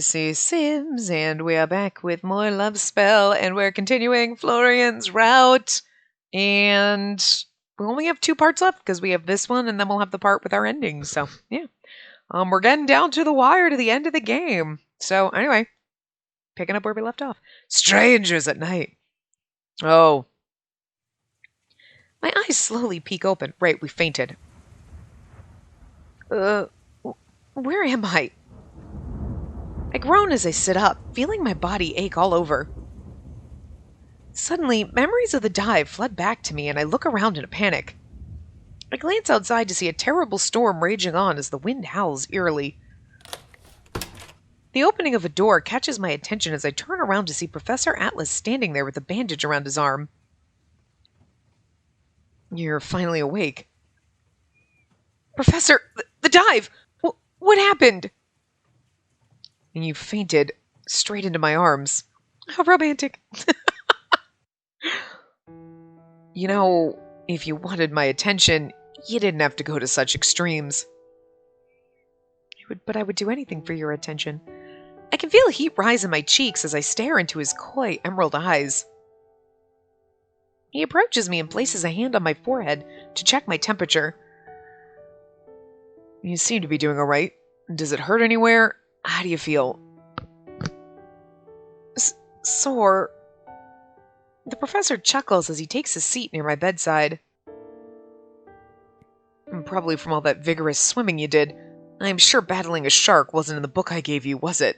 Spacey Sims, and we are back with more Love Spell, and we're continuing Florian's route. And we only have 2 parts left because we have this one, and then we'll have the part with our endings. So, yeah. We're getting down to the wire to the end of the game. So, anyway, picking up where we left off. Strangers at night. Oh. My eyes slowly peek open. Right, we fainted. Where am I? I groan as I sit up, feeling my body ache all over. Suddenly, memories of the dive flood back to me, and I look around in a panic. I glance outside to see a terrible storm raging on as the wind howls eerily. The opening of a door catches my attention as I turn around to see Professor Atlas standing there with a bandage around his arm. You're finally awake. Professor, the dive! What happened? And you fainted straight into my arms. How romantic. You know, if you wanted my attention, you didn't have to go to such extremes. But I would do anything for your attention. I can feel heat rise in my cheeks as I stare into his coy emerald eyes. He approaches me and places a hand on my forehead to check my temperature. You seem to be doing all right. Does it hurt anywhere? How do you feel? Sore. The professor chuckles as he takes a seat near my bedside. Probably from all that vigorous swimming you did. I'm sure battling a shark wasn't in the book I gave you, was it?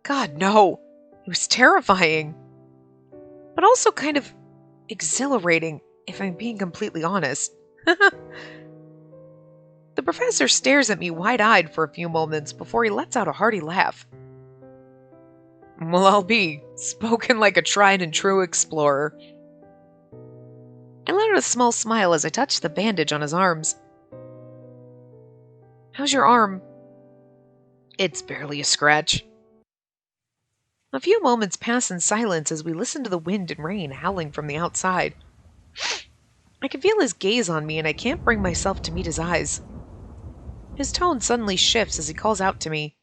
God, no. It was terrifying. But also kind of exhilarating, if I'm being completely honest. The professor stares at me wide-eyed for a few moments before he lets out a hearty laugh. Well, I'll be. Spoken like a tried-and-true explorer. I let out a small smile as I touched the bandage on his arms. How's your arm? It's barely a scratch. A few moments pass in silence as we listen to the wind and rain howling from the outside. I can feel his gaze on me, and I can't bring myself to meet his eyes. His tone suddenly shifts as he calls out to me.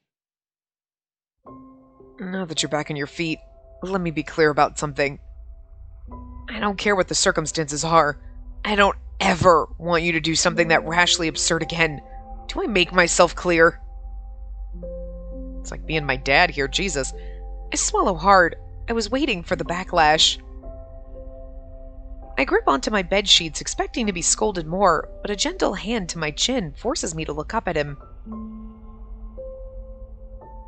Now that you're back on your feet, let me be clear about something. I don't care what the circumstances are. I don't ever want you to do something that rashly absurd again. Do I make myself clear? It's like being my dad here, Jesus. I swallow hard. I was waiting for the backlash. I grip onto my bed sheets, expecting to be scolded more, but a gentle hand to my chin forces me to look up at him.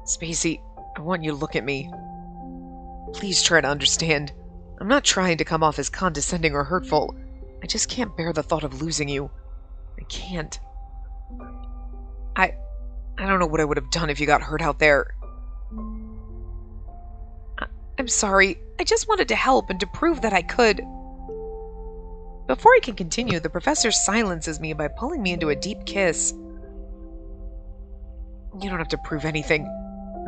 Spacey, I want you to look at me. Please try to understand. I'm not trying to come off as condescending or hurtful. I just can't bear the thought of losing you. I can't. I don't know what I would have done if you got hurt out there. I'm sorry. I just wanted to help and to prove that I could. Before I can continue, the professor silences me by pulling me into a deep kiss. You don't have to prove anything.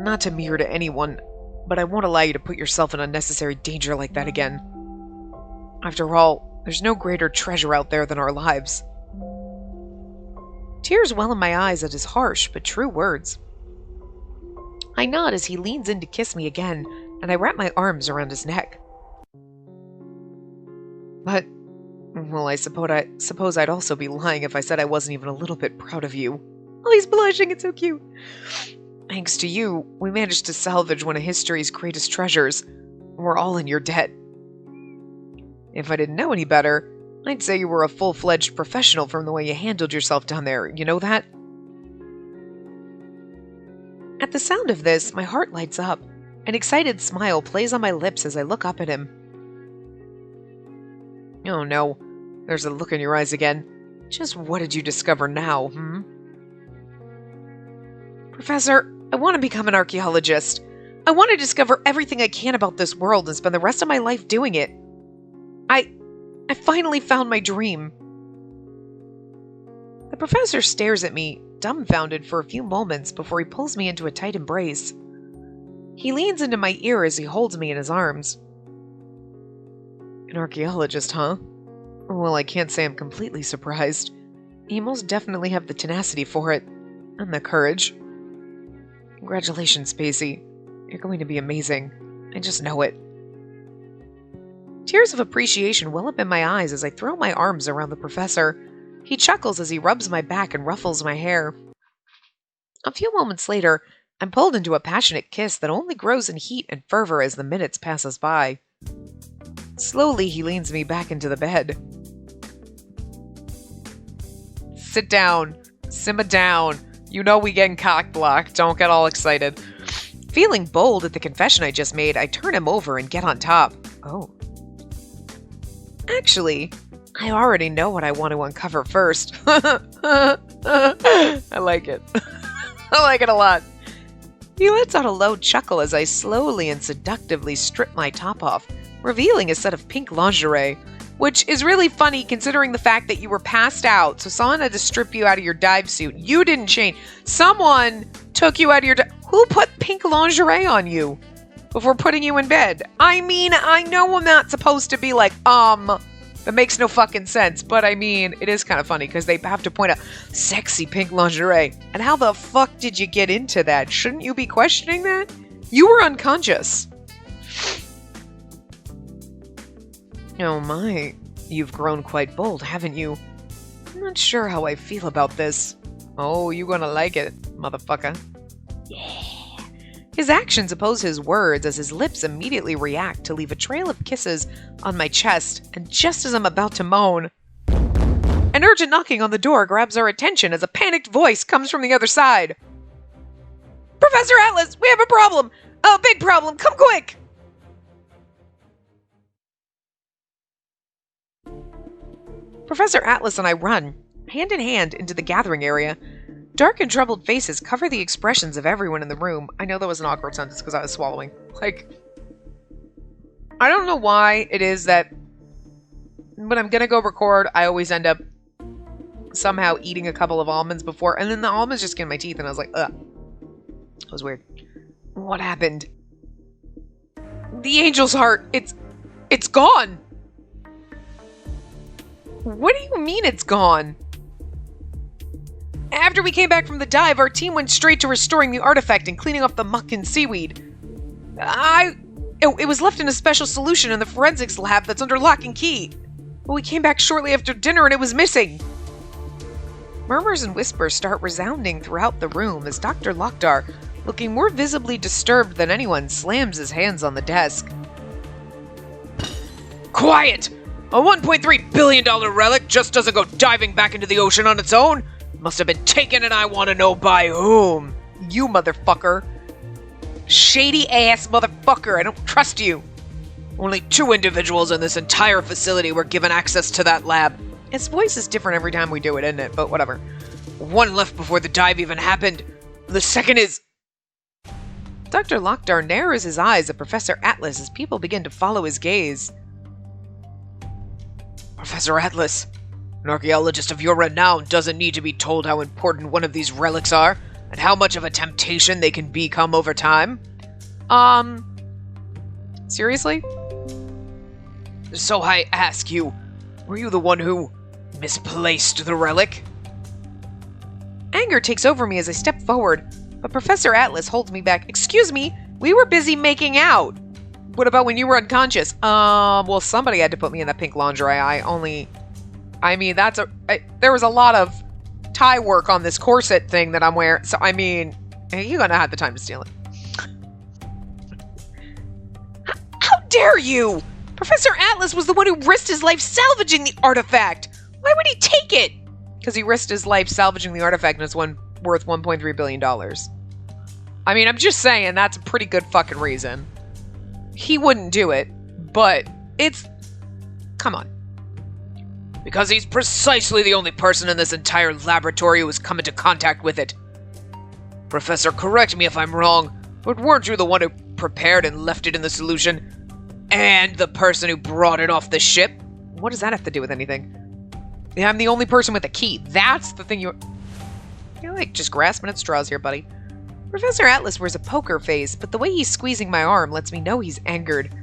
Not to me or to anyone, but I won't allow you to put yourself in unnecessary danger like that again. After all, there's no greater treasure out there than our lives. Tears well in my eyes at his harsh but true words. I nod as he leans in to kiss me again, and I wrap my arms around his neck. But, well, I suppose I'd also be lying if I said I wasn't even a little bit proud of you. Oh, he's blushing, it's so cute. Thanks to you, we managed to salvage one of history's greatest treasures. We're all in your debt. If I didn't know any better, I'd say you were a full-fledged professional from the way you handled yourself down there, you know that? At the sound of this, my heart lights up. An excited smile plays on my lips as I look up at him. Oh no, there's a look in your eyes again. Just what did you discover now, Professor, I want to become an archaeologist. I want to discover everything I can about this world and spend the rest of my life doing it. I finally found my dream. The professor stares at me, dumbfounded for a few moments before he pulls me into a tight embrace. He leans into my ear as he holds me in his arms. An archaeologist, huh? Well, I can't say I'm completely surprised. You most definitely have the tenacity for it. And the courage. Congratulations, Spacey. You're going to be amazing. I just know it. Tears of appreciation well up in my eyes as I throw my arms around the professor. He chuckles as he rubs my back and ruffles my hair. A few moments later, I'm pulled into a passionate kiss that only grows in heat and fervor as the minutes pass us by. Slowly, he leans me back into the bed. Sit down. Simmer down. You know we getting cock-blocked. Don't get all excited. Feeling bold at the confession I just made, I turn him over and get on top. Oh. Actually, I already know what I want to uncover first. I like it. I like it a lot. He lets out a low chuckle as I slowly and seductively strip my top off, revealing a set of pink lingerie, which is really funny considering the fact that you were passed out, so someone had to strip you out of your dive suit. You didn't change. Someone took you out of your Who put pink lingerie on you before putting you in bed? I mean, I know I'm not supposed to be like, that makes no fucking sense, but I mean, it is kind of funny because they have to point out sexy pink lingerie. And how the fuck did you get into that? Shouldn't you be questioning that? You were unconscious. Oh my, you've grown quite bold, haven't you? I'm not sure how I feel about this. Oh, you gonna like it, motherfucker. Yeah. His actions oppose his words as his lips immediately react to leave a trail of kisses on my chest, and just as I'm about to moan, an urgent knocking on the door grabs our attention as a panicked voice comes from the other side. Professor Atlas, we have a problem! A big problem! Come quick! Professor Atlas and I run, hand in hand, into the gathering area. Dark and troubled faces cover the expressions of everyone in the room. I know that was an awkward sentence because I was swallowing. Like, I don't know why it is that when I'm gonna go record, I always end up somehow eating a couple of almonds before, and then the almonds just get in my teeth, and I was like, ugh. It was weird. What happened? The angel's heart, it's gone! What do you mean it's gone? After we came back from the dive, our team went straight to restoring the artifact and cleaning up the muck and seaweed. It was left in a special solution in the forensics lab that's under lock and key. But we came back shortly after dinner and it was missing. Murmurs and whispers start resounding throughout the room as Dr. Lockdar, looking more visibly disturbed than anyone, slams his hands on the desk. Quiet! A $1.3 billion relic just doesn't go diving back into the ocean on its own. Must have been taken, and I want to know by whom. You motherfucker. Shady ass motherfucker. I don't trust you. Only 2 individuals in this entire facility were given access to that lab. His voice is different every time we do it, isn't it? But whatever. 1 left before the dive even happened. The second is... Dr. Lockdar narrows his eyes at Professor Atlas as people begin to follow his gaze. Professor Atlas, an archaeologist of your renown doesn't need to be told how important one of these relics are, and how much of a temptation they can become over time. Seriously? So I ask you, were you the one who misplaced the relic? Anger takes over me as I step forward, but Professor Atlas holds me back. Excuse me, we were busy making out. What about when you were unconscious? Well, somebody had to put me in that pink lingerie. There was a lot of tie work on this corset thing that I'm wearing. So, I mean, you're gonna have the time to steal it. How dare you? Professor Atlas was the one who risked his life salvaging the artifact. Why would he take it? Because he risked his life salvaging the artifact and it's worth $1.3 billion. I mean, I'm just saying that's a pretty good fucking reason. He wouldn't do it, but come on. Because he's precisely the only person in this entire laboratory who has come into contact with it. Professor, correct me if I'm wrong, but weren't you the one who prepared and left it in the solution? And the person who brought it off the ship? What does that have to do with anything? Yeah, I'm the only person with a key. That's the thing you're like just grasping at straws here, buddy. Professor Atlas wears a poker face, but the way he's squeezing my arm lets me know he's angered.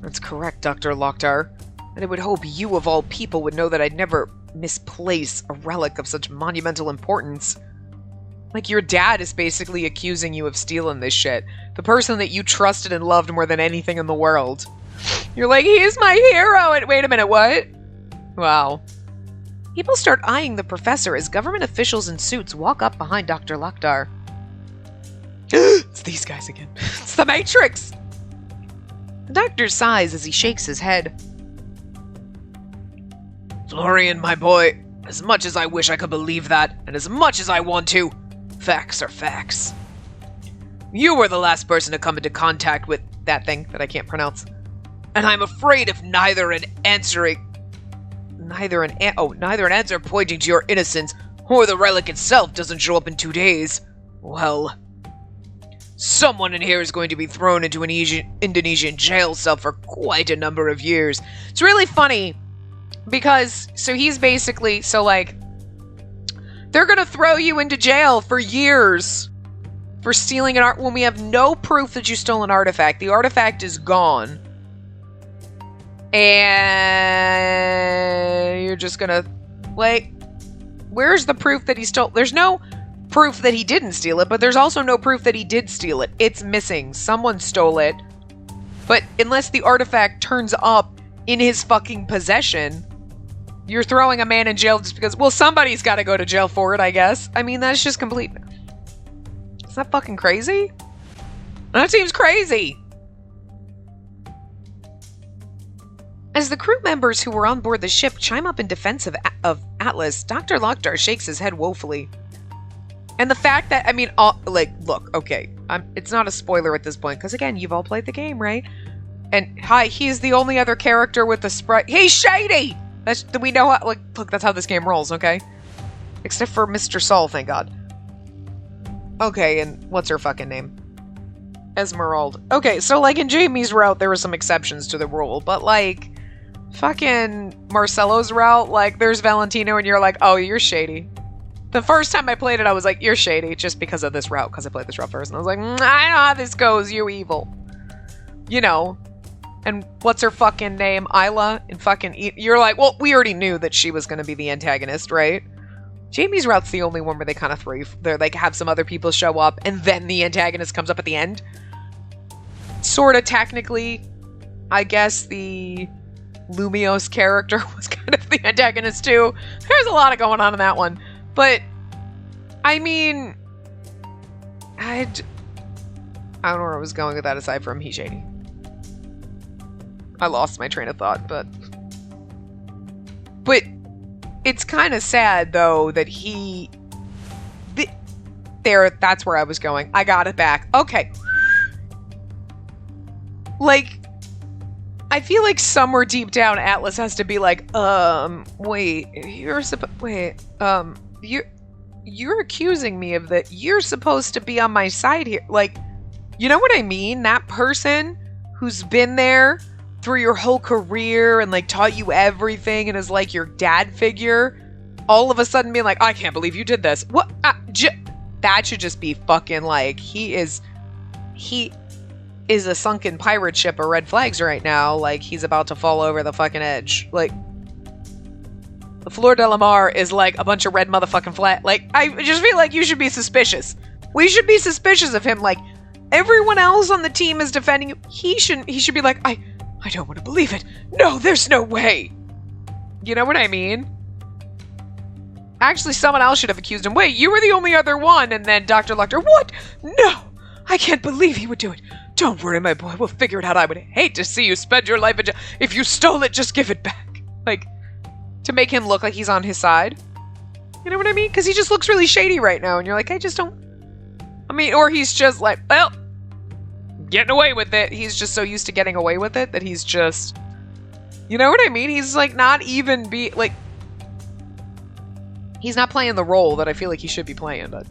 That's correct, Dr. Lockdar. And I would hope you, of all people, would know that I'd never misplace a relic of such monumental importance. Like, your dad is basically accusing you of stealing this shit. The person that you trusted and loved more than anything in the world. You're like, he's my hero! And wait a minute, what? Wow. People start eyeing the professor as government officials in suits walk up behind Dr. Lakhdar. It's these guys again. It's the Matrix! The doctor sighs as he shakes his head. Florian, my boy, as much as I wish I could believe that, and as much as I want to, facts are facts. You were the last person to come into contact with that thing that I can't pronounce. And I'm afraid if neither an answer pointing to your innocence or the relic itself doesn't show up in 2 days, well, someone in here is going to be thrown into an Indonesian jail cell for quite a number of years. It's really funny because, so he's basically, so like, they're gonna throw you into jail for years for stealing an art when we have no proof that you stole an artifact. The artifact is gone. And you're just gonna, like, where's the proof that he stole? There's no proof that he didn't steal it, but there's also no proof that he did steal it. It's missing. Someone stole it. But unless the artifact turns up in his fucking possession, you're throwing a man in jail just because, well, somebody's got to go to jail for it, I guess. I mean, that's just complete. Is that fucking crazy? That seems crazy. As the crew members who were on board the ship chime up in defense of Atlas, Dr. Lakhdar shakes his head woefully. And the fact that, I mean, like, look, okay, it's not a spoiler at this point, because again, you've all played the game, right? And hi, he's the only other character with the sprite. He's shady! We know how, like, look, that's how this game rolls, okay? Except for Mr. Saul, thank God. Okay, and what's her fucking name? Esmeralda. Okay, so, like, in Jamie's route, there were some exceptions to the rule, but, like, fucking Marcelo's route, like, there's Valentino, and you're like, oh, you're shady. The first time I played it, I was like, you're shady, just because of this route, because I played this route first, and I was like, I know how this goes, you evil. You know. And what's her fucking name? Isla? And fucking... You're like, well, we already knew that she was going to be the antagonist, right? Jamie's route's the only one where they kind of they're like, have some other people show up, and then the antagonist comes up at the end. Sort of technically, I guess the Lumios character was kind of the antagonist too. There's a lot of going on in that one. But, I mean, I don't know where I was going with that aside from he's shady. I lost my train of thought, but it's kind of sad, though, that that's where I was going. I got it back. Okay. Like, I feel like somewhere deep down, Atlas has to be like, wait, you're accusing me of that. You're supposed to be on my side here. Like, you know what I mean? That person who's been there through your whole career and, like, taught you everything and is, like, your dad figure, all of a sudden being like, I can't believe you did this. What? That should just be fucking, like, he is a sunken pirate ship of red flags right now. Like, he's about to fall over the fucking edge. Like, the Fleur de la Mar is, like, a bunch of red motherfucking flag. Like, I just feel like you should be suspicious. We should be suspicious of him. Like, everyone else on the team is defending you. He should be like, I don't want to believe it. No, there's no way. You know what I mean? Actually, someone else should have accused him. Wait, you were the only other one. And then Dr. Lakhdar, what? No, I can't believe he would do it. Don't worry, my boy. We'll figure it out. I would hate to see you spend your life in jail. If you stole it, just give it back. Like, to make him look like he's on his side. You know what I mean? Because he just looks really shady right now. And you're like, I just don't... I mean, or he's just like, well... getting away with it. He's just so used to getting away with it that he's just, you know what I mean? He's like not even he's not playing the role that I feel like he should be playing, but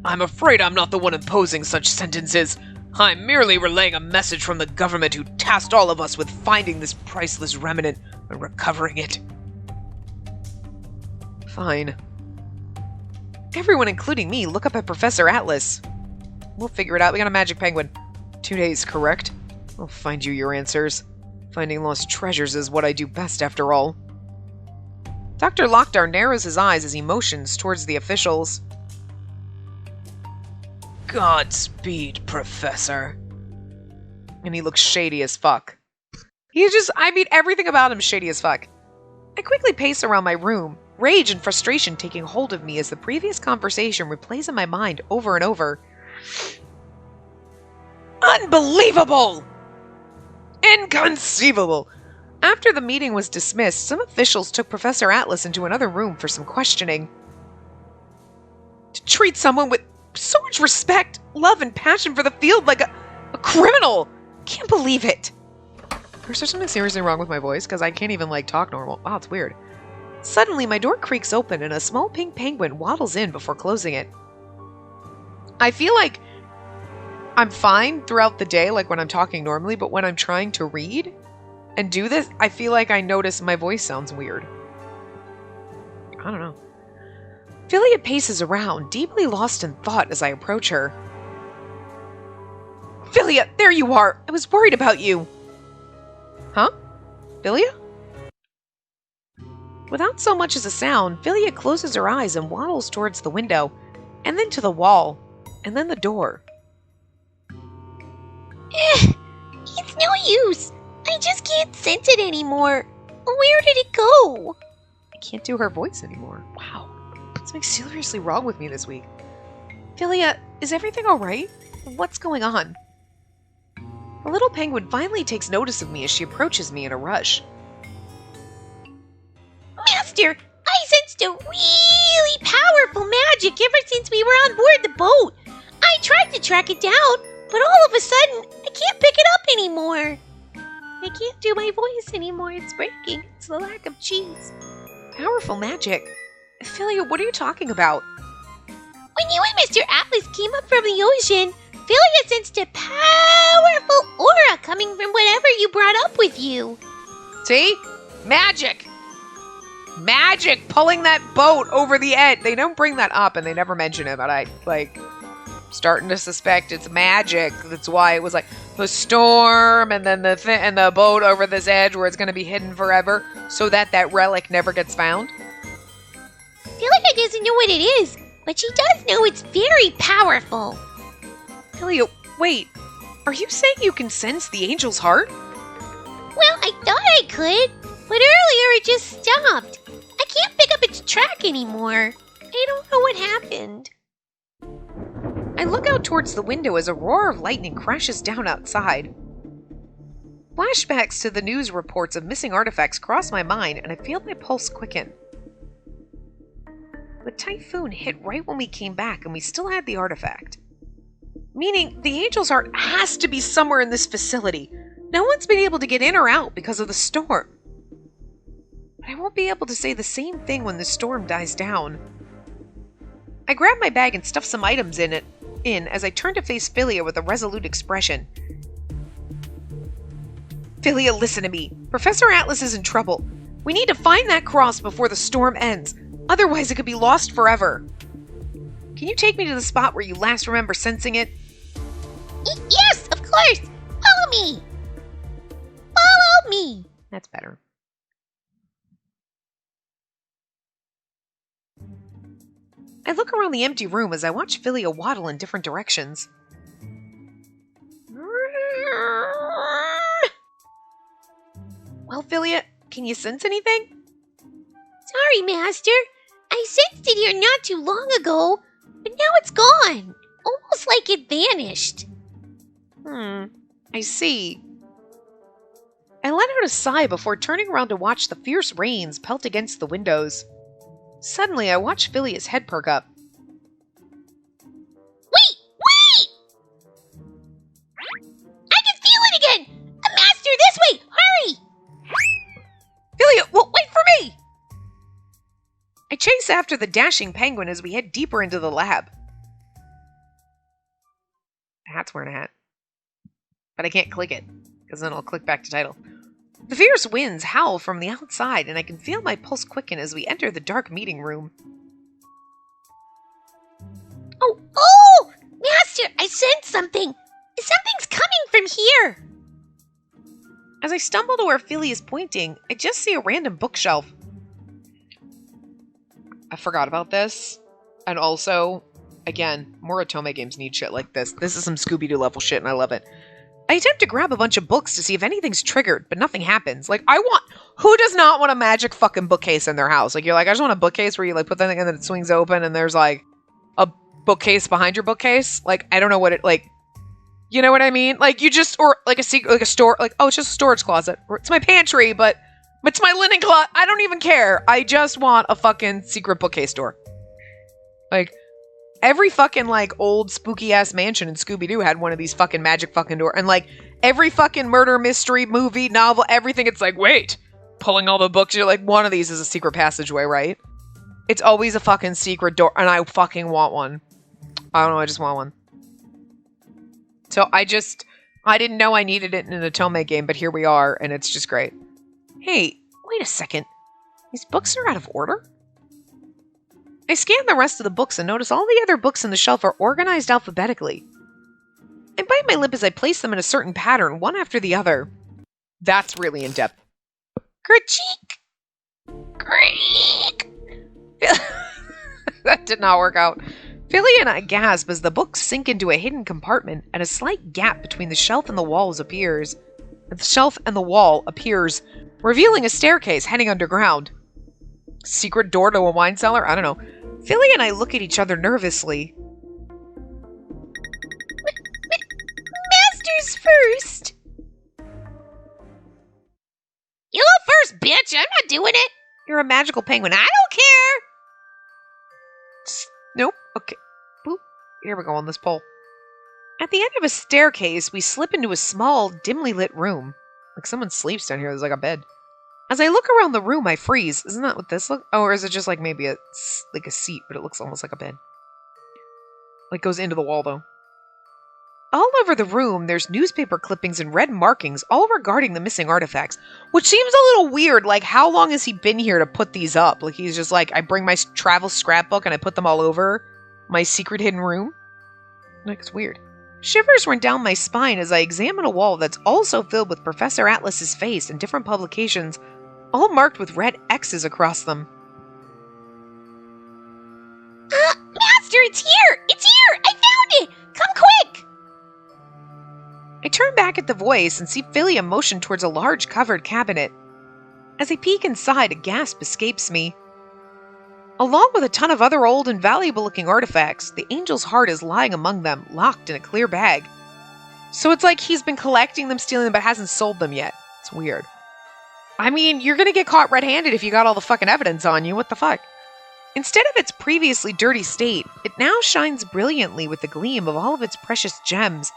I'm afraid I'm not the one imposing such sentences. I'm merely relaying a message from the government who tasked all of us with finding this priceless remnant and recovering it. Fine. Everyone, including me, look up at Professor Atlas. We'll figure it out. We got a magic penguin. 2 days, correct? I'll find you your answers. Finding lost treasures is what I do best, after all. Dr. Lakhdar narrows his eyes as he motions towards the officials. Godspeed, Professor. And he looks shady as fuck. Everything about him shady as fuck. I quickly pace around my room, rage and frustration taking hold of me as the previous conversation replays in my mind over and over. Unbelievable! Inconceivable! After the meeting was dismissed, some officials took Professor Atlas into another room for some questioning. To treat someone with so much respect, love, and passion for the field like a criminal! Can't believe it! Is there something seriously wrong with my voice? Because I can't even, talk normal. Wow, it's weird. Suddenly, my door creaks open and a small pink penguin waddles in before closing it. I feel like I'm fine throughout the day, when I'm talking normally, but when I'm trying to read and do this, I feel like I notice my voice sounds weird. I don't know. Philia paces around, deeply lost in thought as I approach her. Philia, there you are! I was worried about you! Huh? Philia? Without so much as a sound, Philia closes her eyes and waddles towards the window, and then to the wall, and then the door. It's no use. I just can't sense it anymore. Where did it go? I can't do her voice anymore. Wow. Something seriously wrong with me this week. Philia, is everything alright? What's going on? The little penguin finally takes notice of me as she approaches me in a rush. Master, I sensed a really powerful magic ever since we were on board the boat. I tried to track it down, but all of a sudden, I can't pick it up anymore. I can't do my voice anymore. It's breaking. It's the lack of cheese. Powerful magic? Philia, what are you talking about? When you and Mr. Atlas came up from the ocean, Philia sensed a powerful aura coming from whatever you brought up with you. See? Magic! Magic pulling that boat over the edge. They don't bring that up and they never mention it, but I, starting to suspect it's magic. That's why it was the storm and then and the boat over this edge where it's going to be hidden forever so that relic never gets found. Philia doesn't know what it is, but she does know it's very powerful. Philia, wait. Are you saying you can sense the angel's heart? Well, I thought I could, but earlier it just stopped. I can't pick up its track anymore. I don't know what happened. I look out towards the window as a roar of lightning crashes down outside. Flashbacks to the news reports of missing artifacts cross my mind, and I feel my pulse quicken. The typhoon hit right when we came back, and we still had the artifact. Meaning, the angel's heart has to be somewhere in this facility. No one's been able to get in or out because of the storm. But I won't be able to say the same thing when the storm dies down. I grab my bag and stuff some items in as I turn to face Philia with a resolute expression. Philia, listen to me. Professor Atlas is in trouble. We need to find that cross before the storm ends. Otherwise, it could be lost forever. Can you take me to the spot where you last remember sensing it? Yes, of course. Follow me. Follow me. That's better. I look around the empty room as I watch Philia waddle in different directions. Well, Philia, can you sense anything? Sorry, Master. I sensed it here not too long ago, but now it's gone. Almost like it vanished. I see. I let out a sigh before turning around to watch the fierce rains pelt against the windows. Suddenly, I watch Philia's head perk up. Wait! I can feel it again! Master, this way! Hurry! Philia, wait for me! I chase after the dashing penguin as we head deeper into the lab. The hat's wearing a hat. But I can't click it, because then I'll click back to title. The fierce winds howl from the outside, and I can feel my pulse quicken as we enter the dark meeting room. Oh! Master, I sense something! Something's coming from here! As I stumble to where Philia is pointing, I just see a random bookshelf. I forgot about this, and also, Again, more Otome games need shit like this. This is some Scooby-Doo level shit, and I love it. I attempt to grab a bunch of books to see if anything's triggered, but nothing happens. Like, who does not want a magic fucking bookcase in their house? Like, you're like, I just want a bookcase where you, like, put the thing and then it swings open and there's, like, a bookcase behind your bookcase. Like, I don't know what it, like, you know what I mean? Like, you just, or, like, a store, like, oh, it's just a storage closet. Or it's my pantry, but it's my linen closet. I don't even care. I just want a fucking secret bookcase door. Like, every fucking, like, old spooky-ass mansion in Scooby-Doo had one of these fucking magic fucking door. And, like, every fucking murder mystery movie, novel, everything, it's like, wait, pulling all the books, you're like, one of these is a secret passageway, right? It's always a fucking secret door, and I fucking want one. I don't know, I just want one. So I didn't know I needed it in an Otome game, but here we are, and it's just great. Hey, wait a second. These books are out of order? I scan the rest of the books and notice all the other books on the shelf are organized alphabetically. I bite my lip as I place them in a certain pattern, one after the other. That's really in-depth. Kercheek! Creak! That did not work out. Philly and I gasp as the books sink into a hidden compartment and a slight gap between the shelf and the walls appears. The shelf and the wall appears, revealing a staircase heading underground. Secret door to a wine cellar? I don't know. Philly and I look at each other nervously. Masters first! You go first, bitch! I'm not doing it! You're a magical penguin. I don't care! Nope. Okay. Boop. Here we go on this pole. At the end of a staircase, we slip into a small, dimly lit room. Like someone sleeps down here. There's like a bed. As I look around the room, I freeze. Isn't that what this looks? Oh, or is it just like maybe a seat, but it looks almost like a bed. Like goes into the wall though. All over the room, there's newspaper clippings and red markings, all regarding the missing artifacts, which seems a little weird. Like, how long has he been here to put these up? Like, he's just like, I bring my travel scrapbook and I put them all over my secret hidden room? Like, it's weird. Shivers run down my spine as I examine a wall that's also filled with Professor Atlas's face and different publications, all marked with red X's across them. Master, it's here! It's here! I found it! Come quick! I turn back at the voice and see Philia motion towards a large covered cabinet. As I peek inside, a gasp escapes me. Along with a ton of other old and valuable-looking artifacts, the angel's heart is lying among them, locked in a clear bag. So it's like he's been collecting them, stealing them, but hasn't sold them yet. It's weird. I mean, you're gonna get caught red-handed if you got all the fucking evidence on you. What the fuck? Instead of its previously dirty state, it now shines brilliantly with the gleam of all of its precious gems.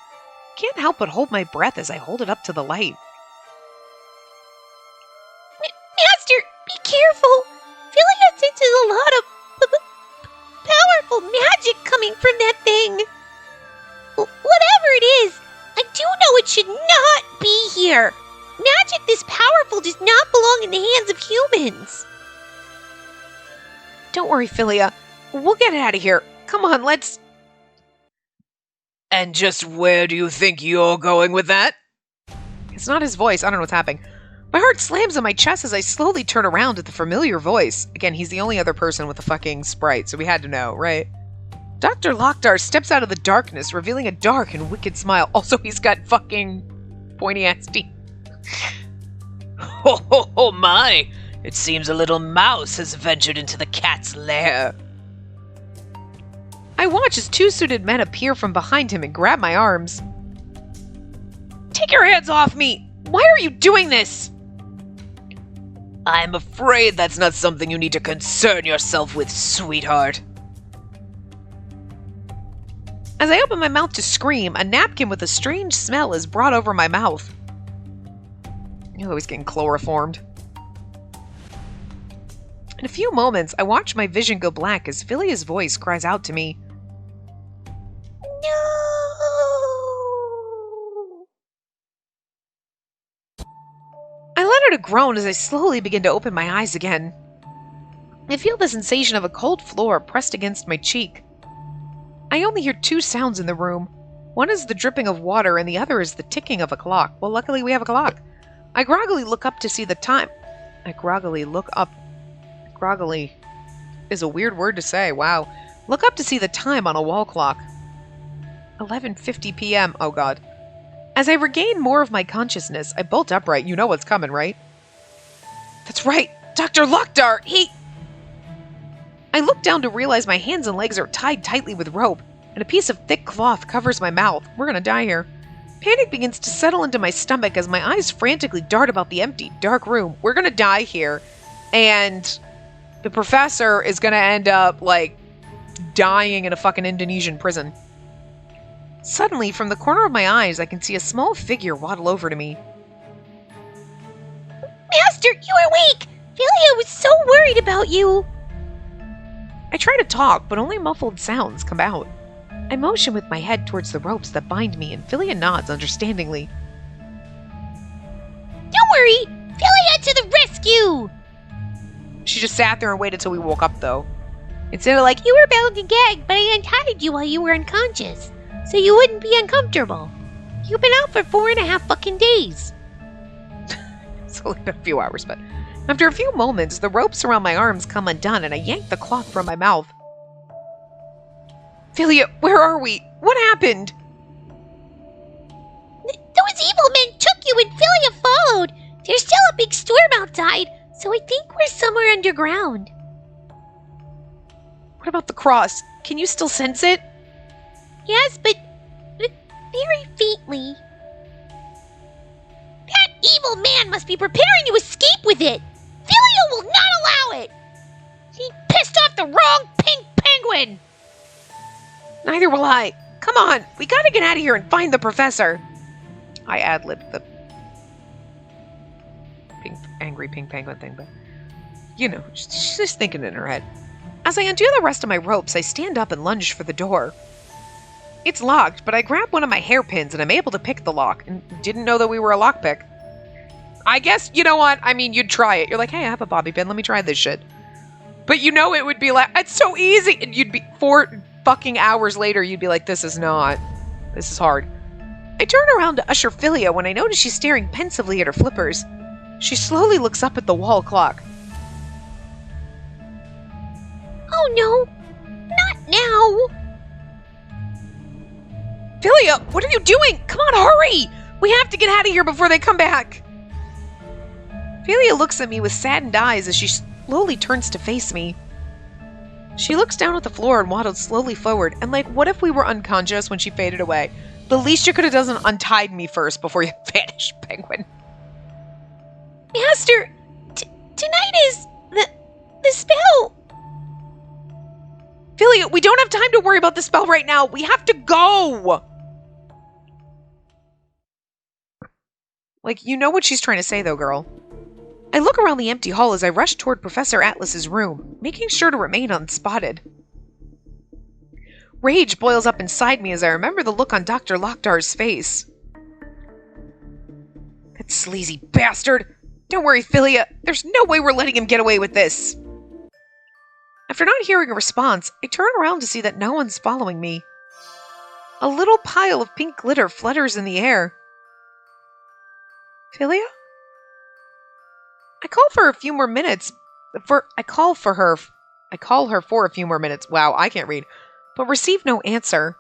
Can't help but hold my breath as I hold it up to the light. Master, be careful! Philia senses a lot of powerful magic coming from that thing. Whatever it is, I do know it should not be here. Magic this powerful does not belong in the hands of humans. Don't worry, Philia. We'll get it out of here. Come on, let's... And just where do you think you're going with that? It's not his voice. I don't know what's happening. My heart slams in my chest as I slowly turn around at the familiar voice. Again, he's the only other person with a fucking sprite, so we had to know, right? Dr. Lockdar steps out of the darkness, revealing a dark and wicked smile. Also, he's got fucking pointy-ass teeth. Oh my! It seems a little mouse has ventured into the cat's lair. I watch as two suited men appear from behind him and grab my arms. Take your hands off me! Why are you doing this? I'm afraid that's not something you need to concern yourself with, sweetheart. As I open my mouth to scream, a napkin with a strange smell is brought over my mouth. Oh, he's getting chloroformed. In a few moments, I watch my vision go black as Philia's voice cries out to me. No! I let out a groan as I slowly begin to open my eyes again. I feel the sensation of a cold floor pressed against my cheek. I only hear two sounds in the room. One is the dripping of water and the other is the ticking of a clock. Well, luckily we have a clock. I groggily look up to see the time. I groggily look up. Groggily is a weird word to say. Wow. look up to see the time on a wall clock. 11:50 p.m. Oh god. As I regain more of my consciousness, I bolt upright. You know what's coming, right? That's right! Dr. Lockdar! I look down to realize my hands and legs are tied tightly with rope, and a piece of thick cloth covers my mouth. We're gonna die here. Panic begins to settle into my stomach as my eyes frantically dart about the empty, dark room. We're gonna die here, and the professor is gonna end up, like, dying in a fucking Indonesian prison. Suddenly, from the corner of my eyes, I can see a small figure waddle over to me. Master, you're awake! Philia was so worried about you! I try to talk, but only muffled sounds come out. I motion with my head towards the ropes that bind me, and Philia nods understandingly. Don't worry! Philia to the rescue! She just sat there and waited till we woke up, though. Instead of like, you were bound and gagged, but I untied you while you were unconscious, so you wouldn't be uncomfortable. You've been out for 4.5 fucking days. It's only been a few hours, but after a few moments, the ropes around my arms come undone, and I yank the cloth from my mouth. Philia, where are we? What happened? Those evil men took you and Philia followed. There's still a big storm outside, so I think we're somewhere underground. What about the cross? Can you still sense it? Yes, but very faintly. That evil man must be preparing to escape with it. Philia will not allow it. He pissed off the wrong pink penguin. Neither will I. Come on, we gotta get out of here and find the professor. I ad-libbed the angry pink penguin thing, but you know, she's just thinking in her head. As I undo the rest of my ropes, I stand up and lunge for the door. It's locked, but I grab one of my hairpins and I'm able to pick the lock, and didn't know that we were a lockpick. I guess, you know what? I mean, you'd try it. You're like, hey, I have a bobby pin. Let me try this shit. But you know it would be like, it's so easy. And you'd be, 4 fucking hours later, you'd be like, this is hard. I turn around to usher Philia when I notice she's staring pensively at her flippers. She slowly looks up at the wall clock. Oh no, not now. Philia, what are you doing? Come on, hurry! We have to get out of here before they come back. Philia looks at me with saddened eyes as she slowly turns to face me. She looks down at the floor and waddles slowly forward, and like, what if we were unconscious when she faded away? The least you could have done is untied me first before you vanished, penguin. Master, tonight is the spell. Philia, we don't have time to worry about the spell right now. We have to go. Like, you know what she's trying to say, though, girl. I look around the empty hall as I rush toward Professor Atlas's room, making sure to remain unspotted. Rage boils up inside me as I remember the look on Dr. Lockdar's face. That sleazy bastard! Don't worry, Philia. There's no way we're letting him get away with this. After not hearing a response, I turn around to see that no one's following me. A little pile of pink glitter flutters in the air. Philia? I call for a few more minutes. I call her for a few more minutes. Wow, I can't read. But receive no answer.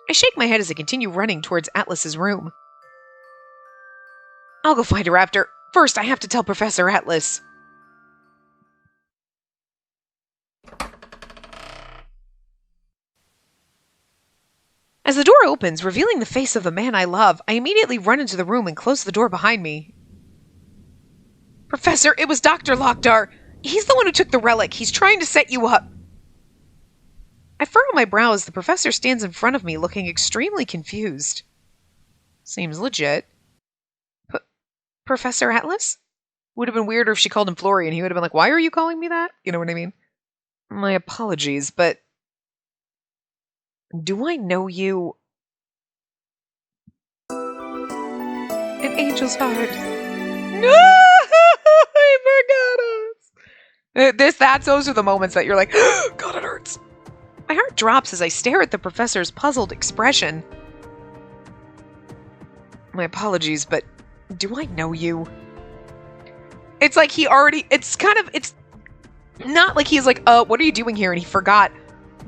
I shake my head as I continue running towards Atlas's room. I'll go find her after. First, I have to tell Professor Atlas. As the door opens, revealing the face of the man I love, I immediately run into the room and close the door behind me. Professor, it was Dr. Lockdar. He's the one who took the relic. He's trying to set you up. I furrow my brow as the professor stands in front of me looking extremely confused. Seems legit. Professor Atlas? Would have been weirder if she called him Florian. He would have been like, why are you calling me that? You know what I mean? My apologies, but do I know you? An angel's heart. No! I forgot us. Those are the moments that you're like, God, it hurts. My heart drops as I stare at the professor's puzzled expression. My apologies, but do I know you? It's like it's not like he's like, what are you doing here? And he forgot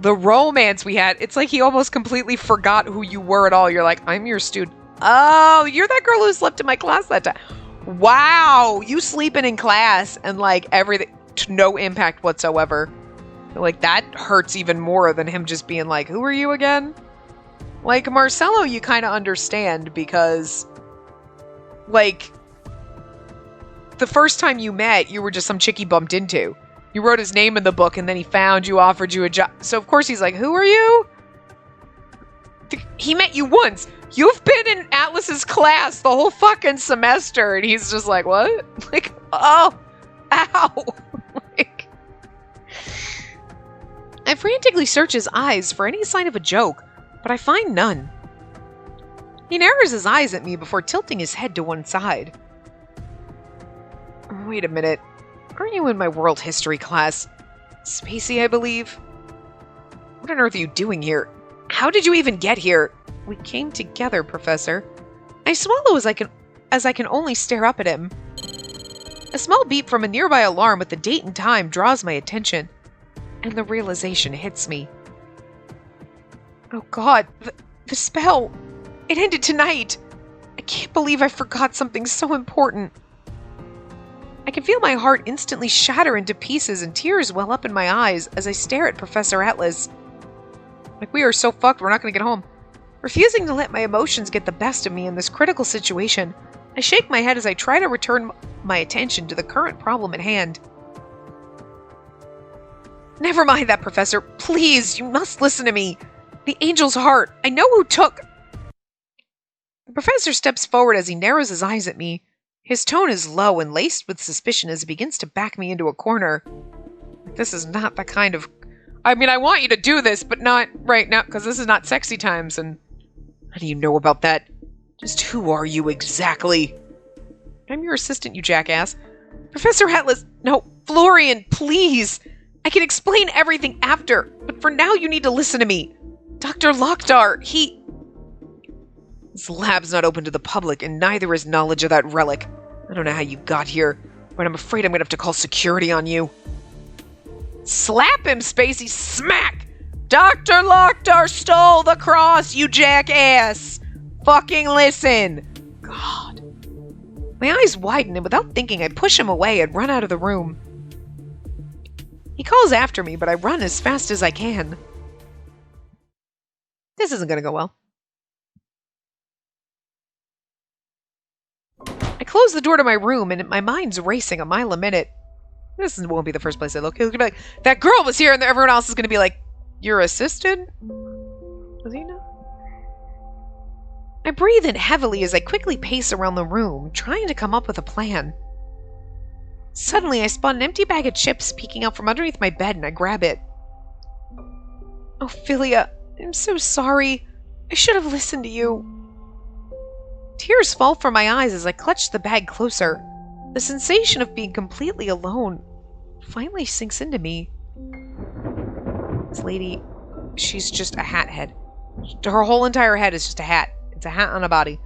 The romance we had. It's like he almost completely forgot who you were at all. You're like, I'm your student. Oh, you're that girl who slept in my class that time. Wow. You sleeping in class and like everything, no impact whatsoever. Like that hurts even more than him just being like, who are you again? Like Marcelo, you kind of understand because like the first time you met, you were just some chick he bumped into. You wrote his name in the book and then he found you, offered you a job. So of course he's like, who are you? He met you once. You've been in Atlas's class the whole fucking semester. And he's just like, what? Like, oh, ow. Like, I frantically search his eyes for any sign of a joke, but I find none. He narrows his eyes at me before tilting his head to one side. Wait a minute. Aren't you in my world history class? Spacey, I believe? What on earth are you doing here? How did you even get here? We came together, Professor. I swallow as I can only stare up at him. A small beep from a nearby alarm with the date and time draws my attention, and the realization hits me. Oh God, the spell! It ended tonight! I can't believe I forgot something so important. I can feel my heart instantly shatter into pieces and tears well up in my eyes as I stare at Professor Atlas. Like, we are so fucked, we're not gonna get home. Refusing to let my emotions get the best of me in this critical situation, I shake my head as I try to return my attention to the current problem at hand. Never mind that, Professor. Please, you must listen to me. The angel's heart. I know who took... The professor steps forward as he narrows his eyes at me. His tone is low and laced with suspicion as he begins to back me into a corner. This is not the kind of... I mean, I want you to do this, but not right now, because this is not sexy times, and... How do you know about that? Just who are you exactly? I'm your assistant, you jackass. Professor Atlas... No, Florian, please! I can explain everything after, but for now you need to listen to me. Dr. Lokdar, This lab's not open to the public, and neither is knowledge of that relic. I don't know how you got here, but I'm afraid I'm gonna have to call security on you. Slap him, Spacey! Smack! Dr. Lokdar stole the cross, you jackass! Fucking listen! God. My eyes widen, and without thinking, I push him away and run out of the room. He calls after me, but I run as fast as I can. This isn't gonna go well. I close the door to my room, and my mind's racing a mile a minute. This won't be the first place I look. He'll be like, that girl was here, and everyone else is going to be like, your assistant? Does he know? I breathe in heavily as I quickly pace around the room, trying to come up with a plan. Suddenly, I spot an empty bag of chips peeking out from underneath my bed, and I grab it. Oh, Philia, I'm so sorry. I should have listened to you. Tears fall from my eyes as I clutch the bag closer. The sensation of being completely alone finally sinks into me. This lady, she's just a hat head. Her whole entire head is just a hat. It's a hat on a body.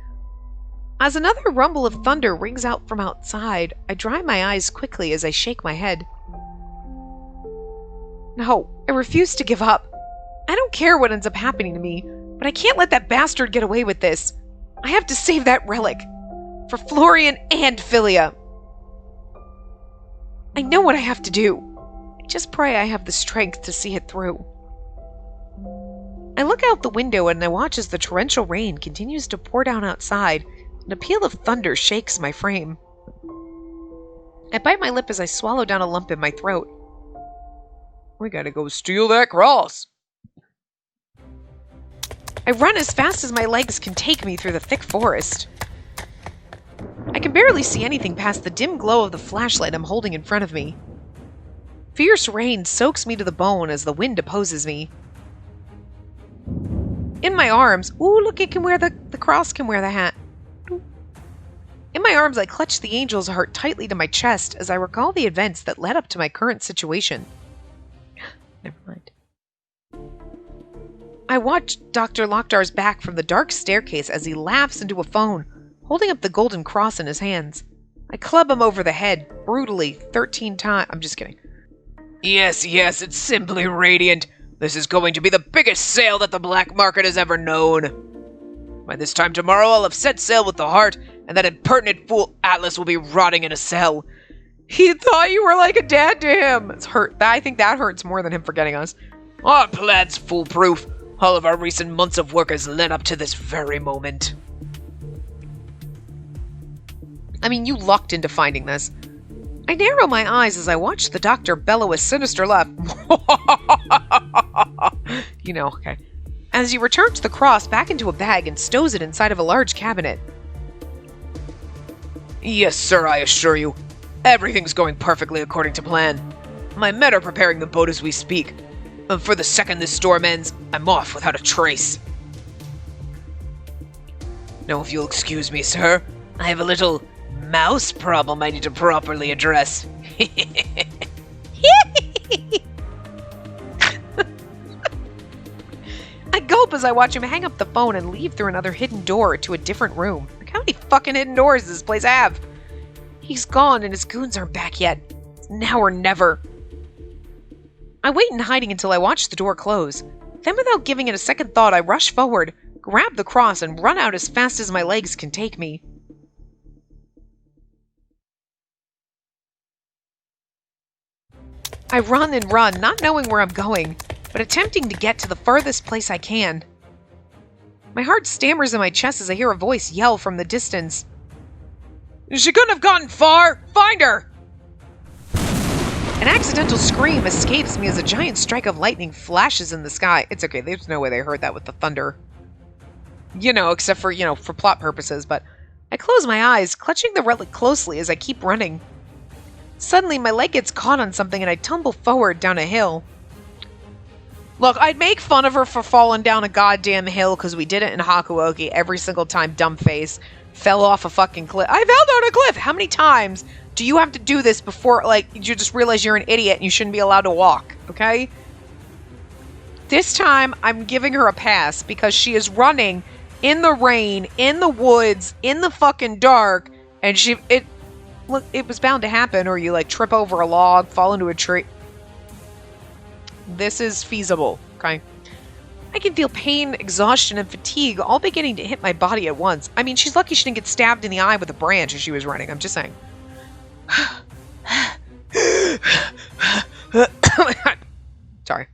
As another rumble of thunder rings out from outside, I dry my eyes quickly as I shake my head. No, I refuse to give up. I don't care what ends up happening to me, but I can't let that bastard get away with this. I have to save that relic. For Florian and Philia. I know what I have to do. I just pray I have the strength to see it through. I look out the window and I watch as the torrential rain continues to pour down outside, and a peal of thunder shakes my frame. I bite my lip as I swallow down a lump in my throat. We gotta go steal that cross. I run as fast as my legs can take me through the thick forest. I can barely see anything past the dim glow of the flashlight I'm holding in front of me. Fierce rain soaks me to the bone as the wind opposes me. In my arms, ooh, look, it can wear the cross can wear the hat. In my arms, I clutch the angel's heart tightly to my chest as I recall the events that led up to my current situation. Never mind. I watch Dr. Lokdar's back from the dark staircase as he laughs into a phone, holding up the golden cross in his hands. I club him over the head, brutally, 13 times. I'm just kidding. Yes, it's simply radiant. This is going to be the biggest sale that the black market has ever known. By this time tomorrow, I'll have set sail with the heart, and that impertinent fool Atlas will be rotting in a cell. He thought you were like a dad to him. It's hurt. I think that hurts more than him forgetting us. Our plan's foolproof. All of our recent months of work has led up to this very moment. I mean, you lucked into finding this. I narrow my eyes as I watch the doctor bellow a sinister laugh. Okay. As he returns the cross back into a bag and stows it inside of a large cabinet. Yes, sir, I assure you. Everything's going perfectly according to plan. My men are preparing the boat as we speak. For the second this storm ends, I'm off without a trace. Now, if you'll excuse me, sir, I have a little mouse problem I need to properly address. I gulp as I watch him hang up the phone and leave through another hidden door to a different room. Like, how many fucking hidden doors does this place have? He's gone and his goons aren't back yet. It's now or never. I wait in hiding until I watch the door close. Then, without giving it a second thought, I rush forward, grab the cross, and run out as fast as my legs can take me. I run and run, not knowing where I'm going, but attempting to get to the furthest place I can. My heart stammers in my chest as I hear a voice yell from the distance. She couldn't have gotten far! Find her! An accidental scream escapes me as a giant strike of lightning flashes in the sky. It's okay, there's no way they heard that with the thunder. Except for, for plot purposes, but I close my eyes, clutching the relic closely as I keep running. Suddenly, my leg gets caught on something and I tumble forward down a hill. Look, I'd make fun of her for falling down a goddamn hill because we did it in Hakuoki every single time Dumbface fell off a fucking cliff. I fell down a cliff! How many times do you have to do this before, you just realize you're an idiot and you shouldn't be allowed to walk, okay? This time, I'm giving her a pass because she is running in the rain, in the woods, in the fucking dark, and it was bound to happen, or you, trip over a log, fall into a tree. This is feasible, okay? I can feel pain, exhaustion, and fatigue all beginning to hit my body at once. I mean, she's lucky she didn't get stabbed in the eye with a branch as she was running. I'm just saying. Sorry.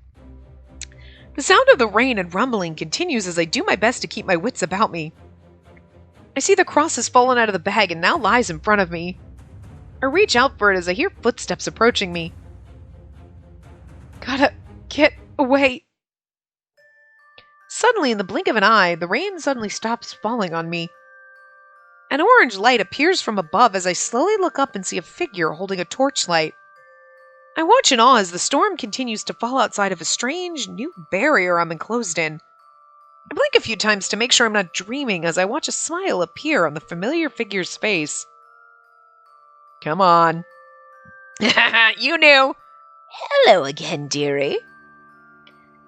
The sound of the rain and rumbling continues as I do my best to keep my wits about me. I see the cross has fallen out of the bag and now lies in front of me. I reach out for it as I hear footsteps approaching me. Gotta get away. Suddenly, in the blink of an eye, the rain suddenly stops falling on me. An orange light appears from above as I slowly look up and see a figure holding a torchlight. I watch in awe as the storm continues to fall outside of a strange, new barrier I'm enclosed in. I blink a few times to make sure I'm not dreaming as I watch a smile appear on the familiar figure's face. Come on. You knew. Hello again, dearie.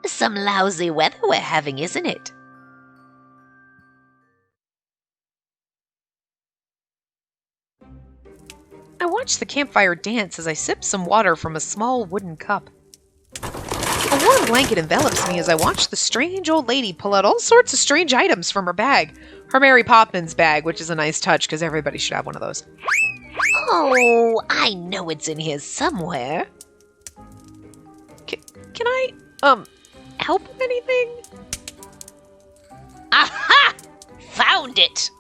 Some lousy weather we're having, isn't it? I watch the campfire dance as I sip some water from a small wooden cup. A warm blanket envelops me as I watch the strange old lady pull out all sorts of strange items from her bag. Her Mary Poppins bag, which is a nice touch because everybody should have one of those. Oh, I know it's in here somewhere. Can I, help with anything? Aha! Found it!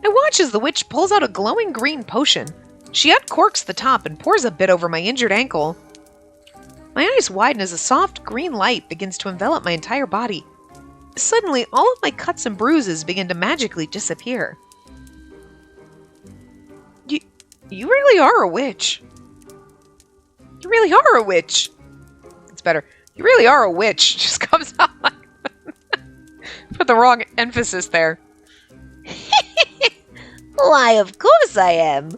I watch as the witch pulls out a glowing green potion. She uncorks the top and pours a bit over my injured ankle. My eyes widen as a soft green light begins to envelop my entire body. Suddenly, all of my cuts and bruises begin to magically disappear. You really are a witch. You really are a witch. It's better. You really are a witch. Just comes out like put the wrong emphasis there. Why, of course I am.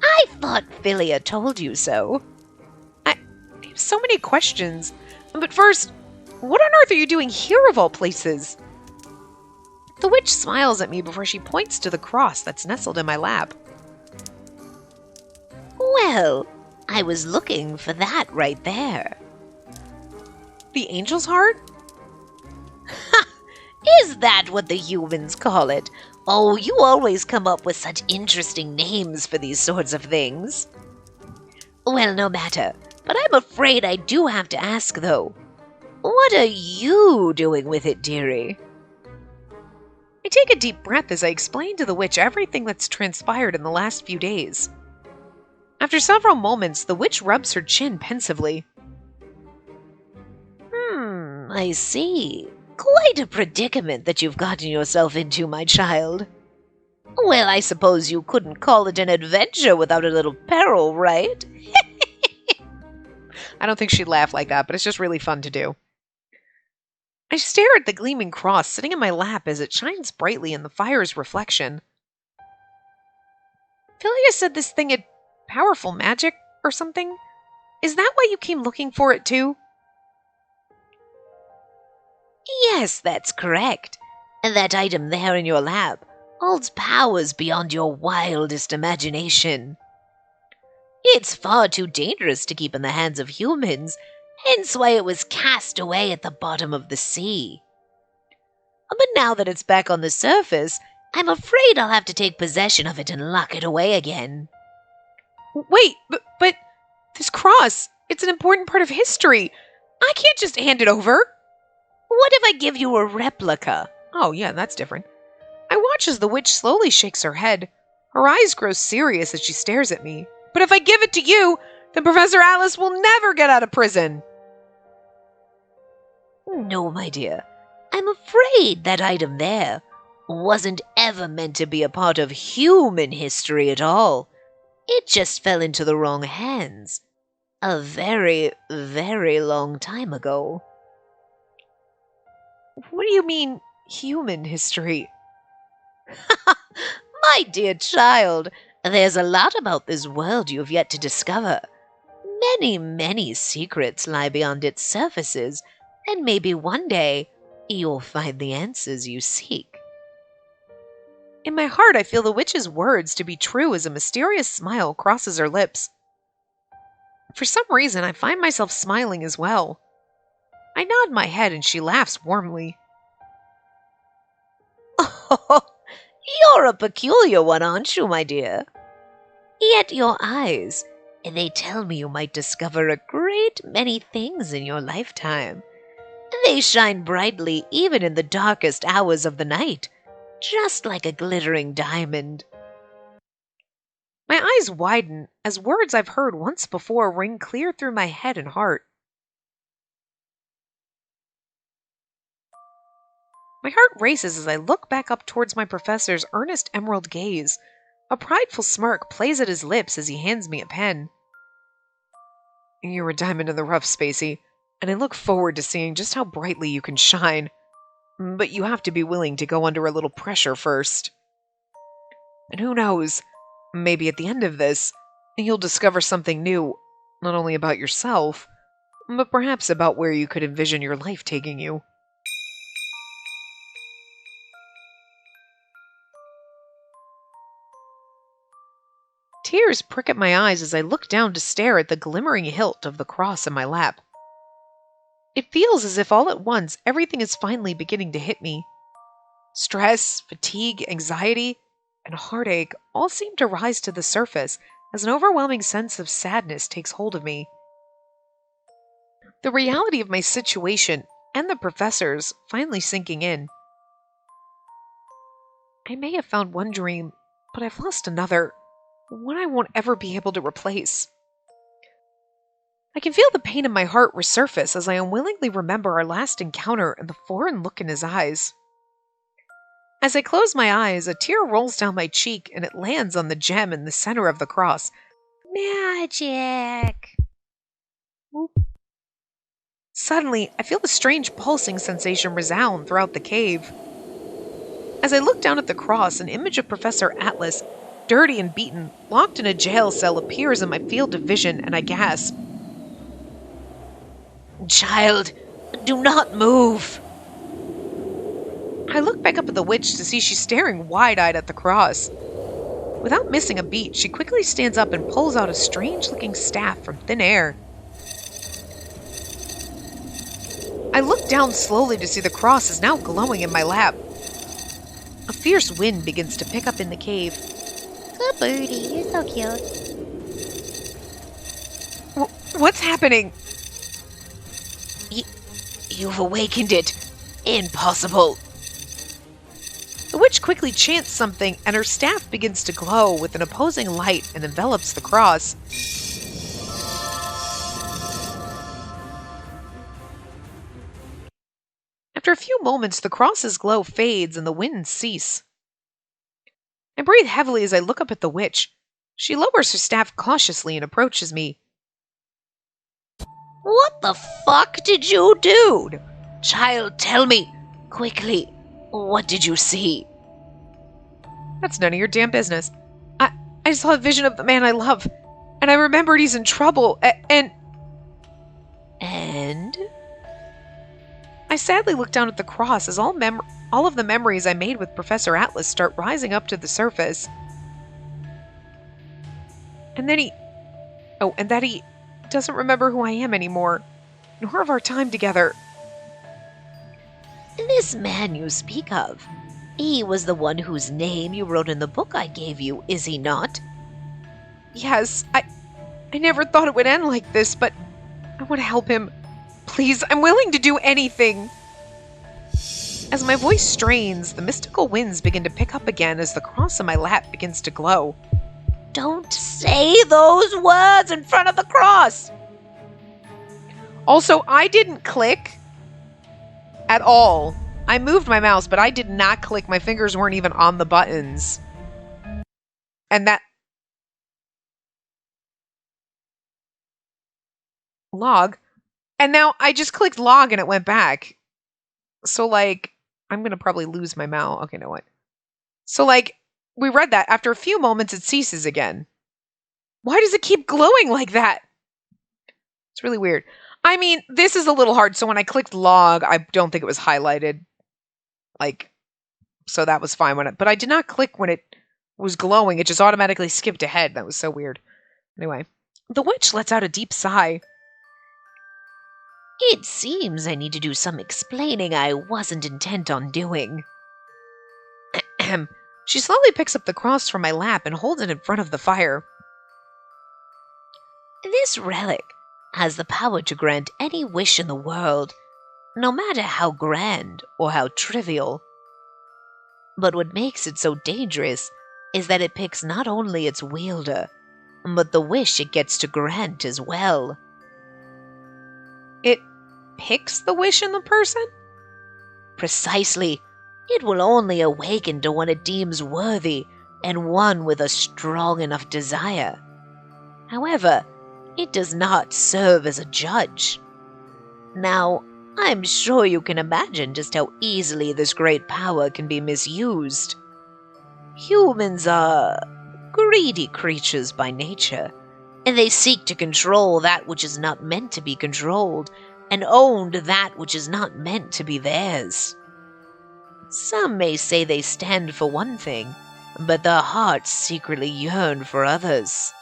I thought Philia told you so. I have so many questions. But first, what on earth are you doing here of all places? The witch smiles at me before she points to the cross that's nestled in my lap. Well, I was looking for that right there. The angel's heart? Is that what the humans call it? Oh, you always come up with such interesting names for these sorts of things. Well, no matter. But I'm afraid I do have to ask, though. What are you doing with it, dearie? I take a deep breath as I explain to the witch everything that's transpired in the last few days. After several moments, the witch rubs her chin pensively. I see. Quite a predicament that you've gotten yourself into, my child. Well, I suppose you couldn't call it an adventure without a little peril, right? I don't think she'd laugh like that, but it's just really fun to do. I stare at the gleaming cross sitting in my lap as it shines brightly in the fire's reflection. Philia said this thing had powerful magic or something. Is that why you came looking for it too? Yes, that's correct. And that item there in your lap holds powers beyond your wildest imagination. It's far too dangerous to keep in the hands of humans, hence why it was cast away at the bottom of the sea. But now that it's back on the surface, I'm afraid I'll have to take possession of it and lock it away again. Wait, but this cross, it's an important part of history. I can't just hand it over. What if I give you a replica? Oh, yeah, that's different. I watch as the witch slowly shakes her head. Her eyes grow serious as she stares at me. But if I give it to you, then Professor Alice will never get out of prison. No, my dear. I'm afraid that item there wasn't ever meant to be a part of human history at all. It just fell into the wrong hands. A very, very long time ago. What do you mean, human history? My dear child, there's a lot about this world you've yet to discover. Many, many secrets lie beyond its surfaces, and maybe one day you'll find the answers you seek. In my heart, I feel the witch's words to be true as a mysterious smile crosses her lips. For some reason, I find myself smiling as well. I nod my head and she laughs warmly. Oh, you're a peculiar one, aren't you, my dear? Yet your eyes, they tell me you might discover a great many things in your lifetime. They shine brightly even in the darkest hours of the night, just like a glittering diamond. My eyes widen as words I've heard once before ring clear through my head and heart. My heart races as I look back up towards my professor's earnest emerald gaze. A prideful smirk plays at his lips as he hands me a pen. You're a diamond in the rough, Spacey, and I look forward to seeing just how brightly you can shine. But you have to be willing to go under a little pressure first. And who knows, maybe at the end of this, you'll discover something new, not only about yourself, but perhaps about where you could envision your life taking you. Tears prick at my eyes as I look down to stare at the glimmering hilt of the cross in my lap. It feels as if all at once everything is finally beginning to hit me. Stress, fatigue, anxiety, and heartache all seem to rise to the surface as an overwhelming sense of sadness takes hold of me. The reality of my situation and the professor's finally sinking in. I may have found one dream, but I've lost another. One I won't ever be able to replace. I can feel the pain in my heart resurface as I unwillingly remember our last encounter and the foreign look in his eyes. As I close my eyes, a tear rolls down my cheek and it lands on the gem in the center of the cross. Magic! Whoop. Suddenly, I feel a strange pulsing sensation resound throughout the cave. As I look down at the cross, an image of Professor Atlas, dirty and beaten, locked in a jail cell, appears in my field of vision, and I gasp. Child, do not move. I look back up at the witch to see she's staring wide-eyed at the cross. Without missing a beat, she quickly stands up and pulls out a strange-looking staff from thin air. I look down slowly to see the cross is now glowing in my lap. A fierce wind begins to pick up in the cave. Good birdie, you're so cute. What's happening? You've awakened it. Impossible. The witch quickly chants something, and her staff begins to glow with an opposing light and envelops the cross. After a few moments, the cross's glow fades and the winds cease. I breathe heavily as I look up at the witch. She lowers her staff cautiously and approaches me. What the fuck did you do? Child, tell me, quickly, what did you see? That's none of your damn business. I saw a vision of the man I love, and I remembered he's in trouble, and... I sadly look down at the cross as all of the memories I made with Professor Atlas start rising up to the surface. And then and that he doesn't remember who I am anymore, nor of our time together. This man you speak of, he was the one whose name you wrote in the book I gave you, is he not? Yes, I never thought it would end like this, but I want to help him. Please, I'm willing to do anything. As my voice strains, the mystical winds begin to pick up again as the cross on my lap begins to glow. Don't say those words in front of the cross! Also, I didn't click at all. I moved my mouse, but I did not click. My fingers weren't even on the buttons. And that... Log. And now I just clicked log and it went back. So, like, I'm going to probably lose my mouse. Okay, know what? So, like, we read that. After a few moments, it ceases again. Why does it keep glowing like that? It's really weird. I mean, this is a little hard. So when I clicked log, I don't think it was highlighted. Like, so that was fine but I did not click when it was glowing. It just automatically skipped ahead. That was so weird. Anyway, the witch lets out a deep sigh. It seems I need to do some explaining I wasn't intent on doing. She slowly picks up the cross from my lap and holds it in front of the fire. This relic has the power to grant any wish in the world, no matter how grand or how trivial. But what makes it so dangerous is that it picks not only its wielder, but the wish it gets to grant as well. It picks the wish in the person? Precisely. It will only awaken to one it deems worthy and one with a strong enough desire. However, it does not serve as a judge. Now, I'm sure you can imagine just how easily this great power can be misused. Humans are greedy creatures by nature, and they seek to control that which is not meant to be controlled, and own that which is not meant to be theirs. Some may say they stand for one thing, but their hearts secretly yearn for others.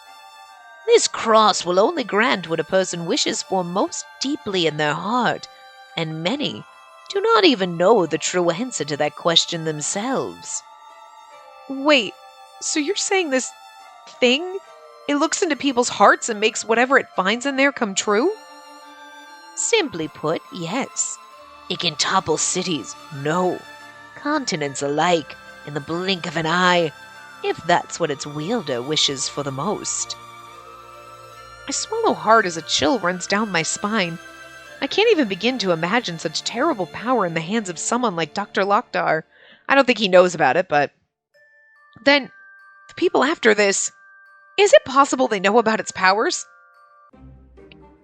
This cross will only grant what a person wishes for most deeply in their heart, and many do not even know the true answer to that question themselves. Wait, so you're saying this thing, it looks into people's hearts and makes whatever it finds in there come true? Simply put, yes. It can topple cities, no, continents alike, in the blink of an eye, if that's what its wielder wishes for the most. I swallow hard as a chill runs down my spine. I can't even begin to imagine such terrible power in the hands of someone like Dr. Lokdar. I don't think he knows about it, but... Then, the people after this, is it possible they know about its powers?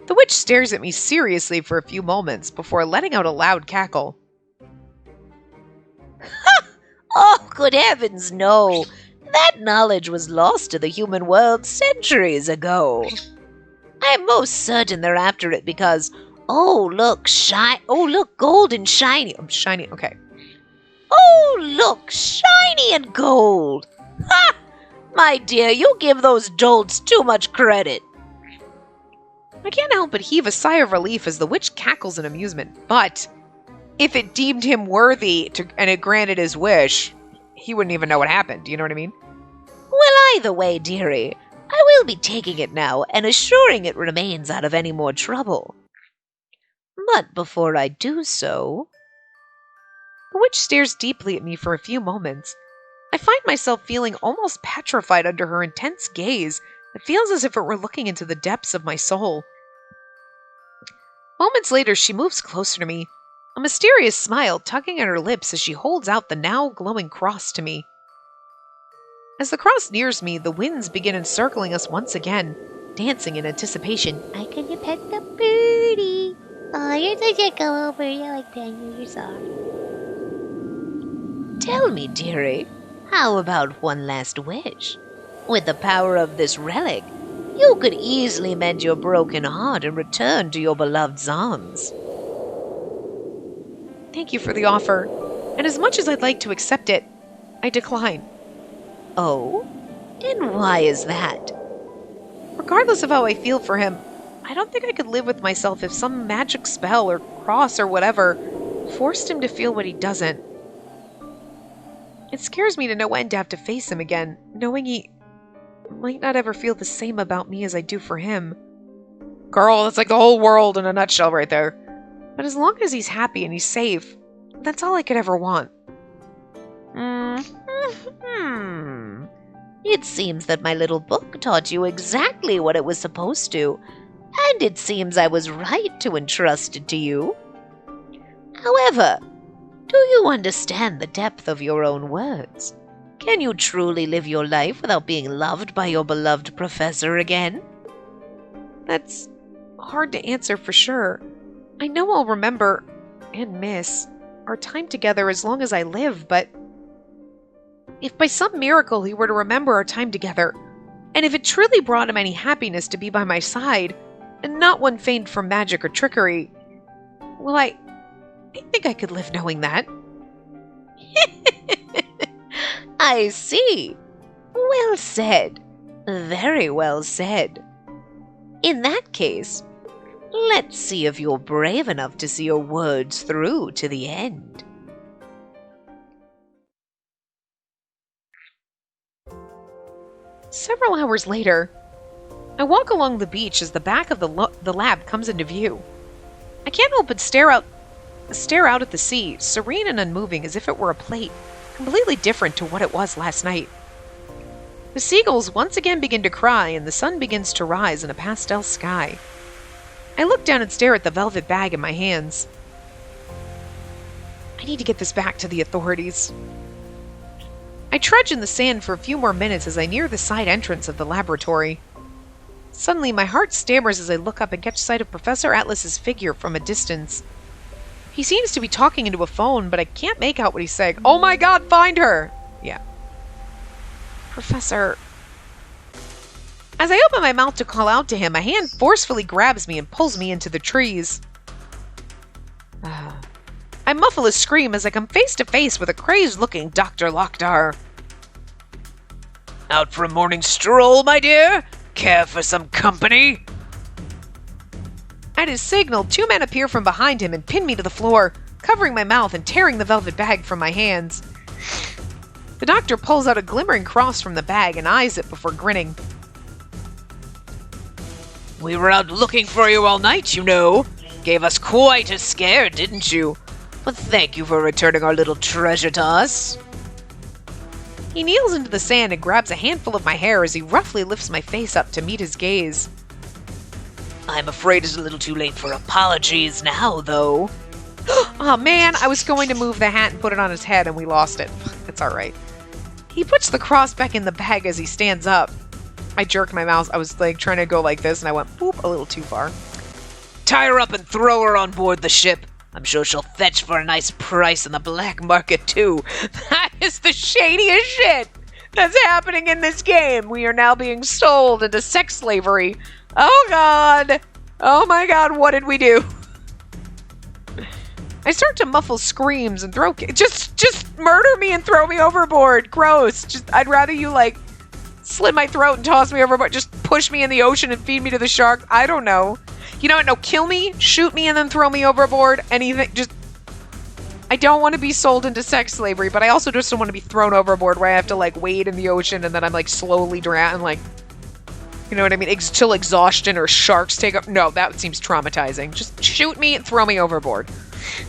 The witch stares at me seriously for a few moments before letting out a loud cackle. Oh, good heavens, no! That knowledge was lost to the human world centuries ago. I'm most certain they're after it because, oh, look, gold and shiny. Shiny, okay. Oh, look, shiny and gold. Ha! My dear, you give those dolts too much credit. I can't help but heave a sigh of relief as the witch cackles in amusement. But if it deemed him worthy and it granted his wish, he wouldn't even know what happened. You know what I mean? Well, either way, dearie, I will be taking it now and assuring it remains out of any more trouble. But before I do so... The witch stares deeply at me for a few moments. I find myself feeling almost petrified under her intense gaze. It feels as if it were looking into the depths of my soul. Moments later, she moves closer to me, a mysterious smile tugging at her lips as she holds out the now glowing cross to me. As the cross nears me, the winds begin encircling us once again, dancing in anticipation. I gonna pet the birdie. Oh, you're such a go over. You like that. You're soft. Tell me, dearie, how about one last wish? With the power of this relic, you could easily mend your broken heart and return to your beloved's arms. Thank you for the offer, and as much as I'd like to accept it, I decline. Oh? And why is that? Regardless of how I feel for him, I don't think I could live with myself if some magic spell or cross or whatever forced him to feel what he doesn't. It scares me to no end to have to face him again, knowing he might not ever feel the same about me as I do for him. Girl, that's like the whole world in a nutshell right there. But as long as he's happy and he's safe, that's all I could ever want. It seems that my little book taught you exactly what it was supposed to, and it seems I was right to entrust it to you. However, do you understand the depth of your own words? Can you truly live your life without being loved by your beloved professor again? That's hard to answer for sure. I know I'll remember and miss our time together as long as I live, but if by some miracle he were to remember our time together, and if it truly brought him any happiness to be by my side, and not one feigned from magic or trickery, well, I think I could live knowing that. I see. Well said. Very well said. In that case, let's see if you're brave enough to see your words through to the end. Several hours later, I walk along the beach as the back of the lab comes into view. I can't help but stare out at the sea, serene and unmoving as if it were a plate, completely different to what it was last night. The seagulls once again begin to cry and the sun begins to rise in a pastel sky. I look down and stare at the velvet bag in my hands. I need to get this back to the authorities. I trudge in the sand for a few more minutes as I near the side entrance of the laboratory. Suddenly, my heart stammers as I look up and catch sight of Professor Atlas's figure from a distance. He seems to be talking into a phone, but I can't make out what he's saying. Oh my god, find her! Yeah. Professor... As I open my mouth to call out to him, a hand forcefully grabs me and pulls me into the trees. I muffle a scream as I come face to face with a crazed-looking Dr. Lockdar. Out for a morning stroll, my dear? Care for some company? At his signal, two men appear from behind him and pin me to the floor, covering my mouth and tearing the velvet bag from my hands. The doctor pulls out a glimmering cross from the bag and eyes it before grinning. We were out looking for you all night, you know. Gave us quite a scare, didn't you? But thank you for returning our little treasure to us. He kneels into the sand and grabs a handful of my hair as he roughly lifts my face up to meet his gaze. I'm afraid it's a little too late for apologies now, though. Oh man, I was going to move the hat and put it on his head and we lost it. It's alright. He puts the cross back in the bag as he stands up. I jerked my mouse. I was like trying to go like this and I went boop a little too far. Tie her up and throw her on board the ship. I'm sure she'll fetch for a nice price in the black market, too. That is the shadiest shit that's happening in this game. We are now being sold into sex slavery. Oh, God. Oh, my God. What did we do? I start to muffle screams and throw... Just murder me and throw me overboard. Gross. I'd rather you, like, slit my throat and toss me overboard. Just push me in the ocean and feed me to the shark. I don't know. You know what? No, kill me, shoot me, and then throw me overboard. Anything, just... I don't want to be sold into sex slavery, but I also just don't want to be thrown overboard where I have to, like, wade in the ocean and then I'm, like, slowly drown, like... You know what I mean? Till exhaustion or sharks take up... No, that seems traumatizing. Just shoot me and throw me overboard.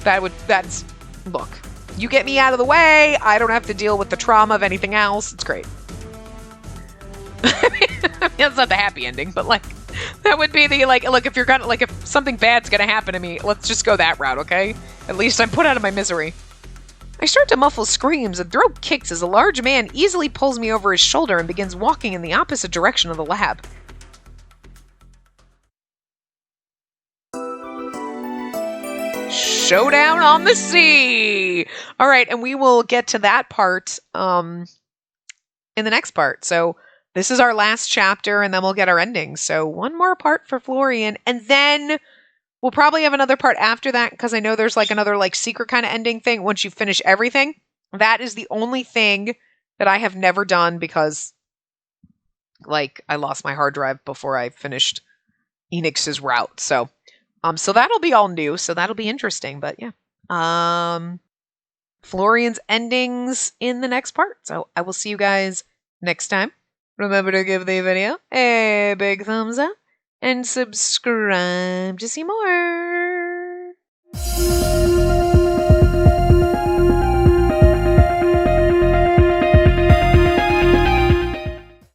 That's... Look, you get me out of the way, I don't have to deal with the trauma of anything else. It's great. I mean, that's not the happy ending, but, like... That would be the, like, look, if you're gonna, like, if something bad's gonna happen to me, let's just go that route, okay? At least I'm put out of my misery. I start to muffle screams and throw kicks as a large man easily pulls me over his shoulder and begins walking in the opposite direction of the lab. Showdown on the sea! Alright, and we will get to that part, in the next part, so... This is our last chapter, and then we'll get our ending. So one more part for Florian, and then we'll probably have another part after that, because I know there's like another like secret kind of ending thing once you finish everything. That is the only thing that I have never done because, like, I lost my hard drive before I finished Enix's route. So that'll be all new, so that'll be interesting. But yeah, Florian's endings in the next part. So I will see you guys next time. Remember to give the video a big thumbs up and subscribe to see more.